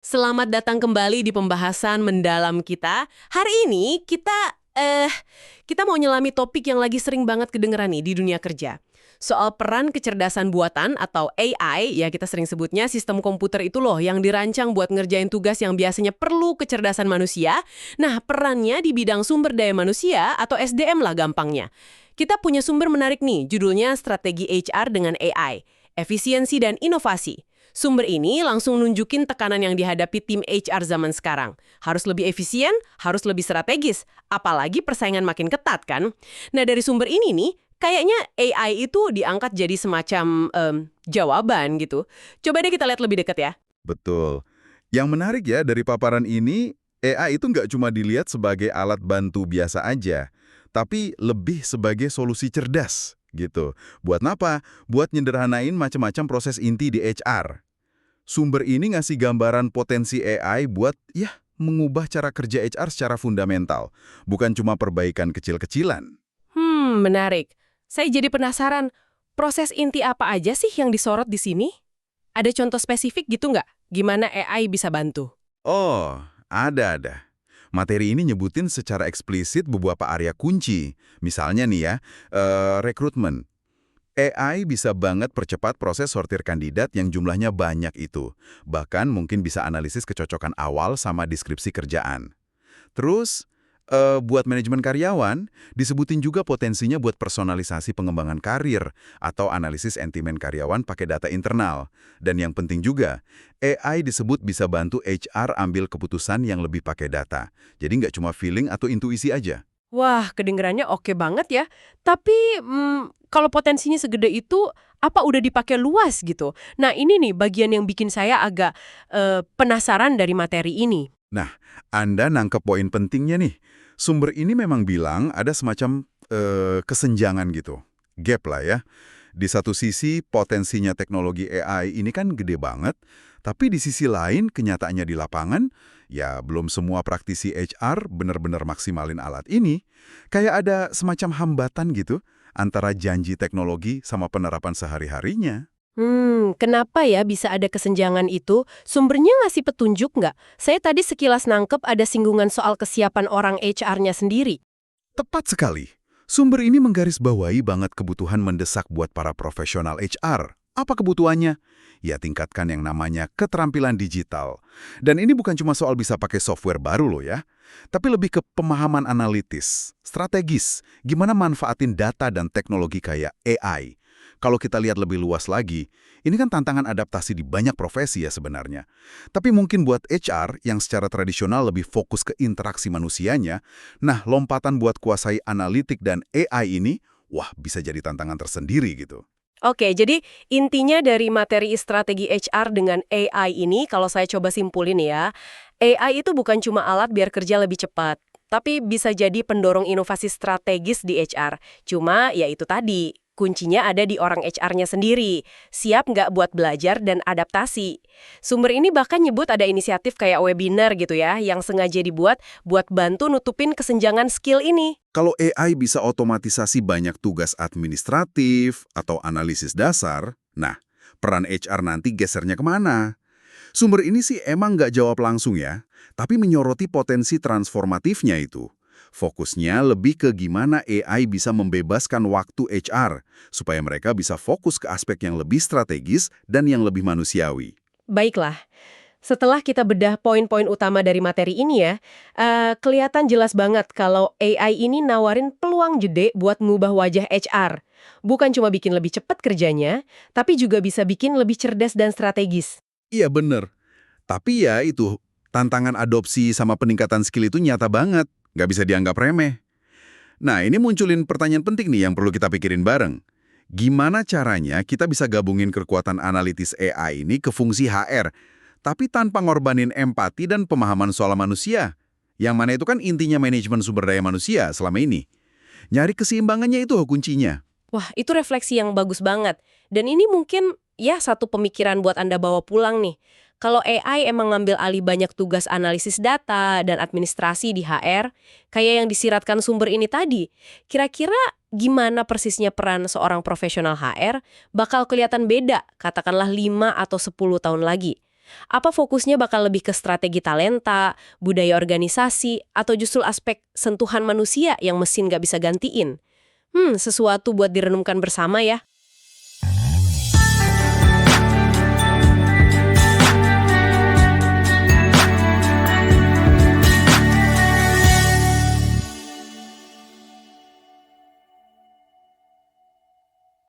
Selamat datang kembali di pembahasan mendalam kita. Hari ini kita mau nyelami topik yang lagi sering banget kedengeran nih di dunia kerja. Soal peran kecerdasan buatan atau AI, ya kita sering sebutnya sistem komputer itu loh yang dirancang buat ngerjain tugas yang biasanya perlu kecerdasan manusia. Nah, perannya di bidang sumber daya manusia atau SDM lah gampangnya. Kita punya sumber menarik nih, judulnya Strategi HR dengan AI, Efisiensi dan Inovasi. Sumber ini langsung nunjukin tekanan yang dihadapi tim HR zaman sekarang. Harus lebih efisien, harus lebih strategis. Apalagi persaingan makin ketat kan? Nah dari sumber ini nih, kayaknya AI itu diangkat jadi semacam jawaban gitu. Coba deh kita lihat lebih dekat ya. Betul. Yang menarik ya dari paparan ini, AI itu nggak cuma dilihat sebagai alat bantu biasa aja, tapi lebih sebagai solusi cerdas, gitu. Buat apa? Buat nyederhanain macam-macam proses inti di HR. Sumber ini ngasih gambaran potensi AI buat, mengubah cara kerja HR secara fundamental, bukan cuma perbaikan kecil-kecilan. Menarik. Saya jadi penasaran, proses inti apa aja sih yang disorot di sini? Ada contoh spesifik gitu nggak? Gimana AI bisa bantu? Oh, ada. Materi ini nyebutin secara eksplisit beberapa area kunci. Misalnya nih ya, rekrutmen. AI bisa banget percepat proses sortir kandidat yang jumlahnya banyak itu. Bahkan mungkin bisa analisis kecocokan awal sama deskripsi kerjaan. Terus, buat manajemen karyawan, disebutin juga potensinya buat personalisasi pengembangan karir atau analisis sentimen karyawan pakai data internal. Dan yang penting juga, AI disebut bisa bantu HR ambil keputusan yang lebih pakai data. Jadi nggak cuma feeling atau intuisi aja. Wah, kedengerannya oke banget ya. Tapi kalau potensinya segede itu, apa udah dipakai luas gitu? Nah ini nih bagian yang bikin saya agak penasaran dari materi ini. Nah, Anda nangkep poin pentingnya nih. Sumber ini memang bilang ada semacam kesenjangan gitu. Gap lah ya. Di satu sisi, potensinya teknologi AI ini kan gede banget, tapi di sisi lain, kenyataannya di lapangan, ya belum semua praktisi HR benar-benar maksimalin alat ini. Kayak ada semacam hambatan gitu antara janji teknologi sama penerapan sehari-harinya. Kenapa ya bisa ada kesenjangan itu? Sumbernya ngasih petunjuk nggak? Saya tadi sekilas nangkep ada singgungan soal kesiapan orang HR-nya sendiri. Tepat sekali. Sumber ini menggarisbawahi banget kebutuhan mendesak buat para profesional HR. Apa kebutuhannya? Ya tingkatkan yang namanya keterampilan digital. Dan ini bukan cuma soal bisa pakai software baru loh ya, tapi lebih ke pemahaman analitis, strategis, gimana manfaatin data dan teknologi kayak AI. Kalau kita lihat lebih luas lagi, ini kan tantangan adaptasi di banyak profesi ya sebenarnya. Tapi mungkin buat HR yang secara tradisional lebih fokus ke interaksi manusianya, nah lompatan buat kuasai analitik dan AI ini, wah bisa jadi tantangan tersendiri gitu. Oke, jadi intinya dari materi strategi HR dengan AI ini, kalau saya coba simpulin ya, AI itu bukan cuma alat biar kerja lebih cepat, tapi bisa jadi pendorong inovasi strategis di HR. Cuma ya itu tadi, kuncinya ada di orang HR-nya sendiri. Siap nggak buat belajar dan adaptasi. Sumber ini bahkan nyebut ada inisiatif kayak webinar gitu ya, yang sengaja dibuat buat bantu nutupin kesenjangan skill ini. Kalau AI bisa otomatisasi banyak tugas administratif atau analisis dasar, nah, peran HR nanti gesernya kemana? Sumber ini sih emang nggak jawab langsung ya, tapi menyoroti potensi transformatifnya itu. Fokusnya lebih ke gimana AI bisa membebaskan waktu HR, supaya mereka bisa fokus ke aspek yang lebih strategis dan yang lebih manusiawi. Baiklah, setelah kita bedah poin-poin utama dari materi ini ya, kelihatan jelas banget kalau AI ini nawarin peluang gede buat ngubah wajah HR. Bukan cuma bikin lebih cepat kerjanya, tapi juga bisa bikin lebih cerdas dan strategis. Iya bener, tapi ya itu, tantangan adopsi sama peningkatan skill itu nyata banget, nggak bisa dianggap remeh. Nah, ini munculin pertanyaan penting nih yang perlu kita pikirin bareng. Gimana caranya kita bisa gabungin kekuatan analitis AI ini ke fungsi HR, tapi tanpa ngorbanin empati dan pemahaman soal manusia? Yang mana itu kan intinya manajemen sumber daya manusia selama ini. Nyari keseimbangannya itu kuncinya. Wah, itu refleksi yang bagus banget. Dan ini mungkin ya satu pemikiran buat Anda bawa pulang nih. Kalau AI emang ngambil alih banyak tugas analisis data dan administrasi di HR, kayak yang disiratkan sumber ini tadi, kira-kira gimana persisnya peran seorang profesional HR bakal kelihatan beda, katakanlah 5 atau 10 tahun lagi. Apa fokusnya bakal lebih ke strategi talenta, budaya organisasi, atau justru aspek sentuhan manusia yang mesin nggak bisa gantiin? Sesuatu buat direnungkan bersama ya.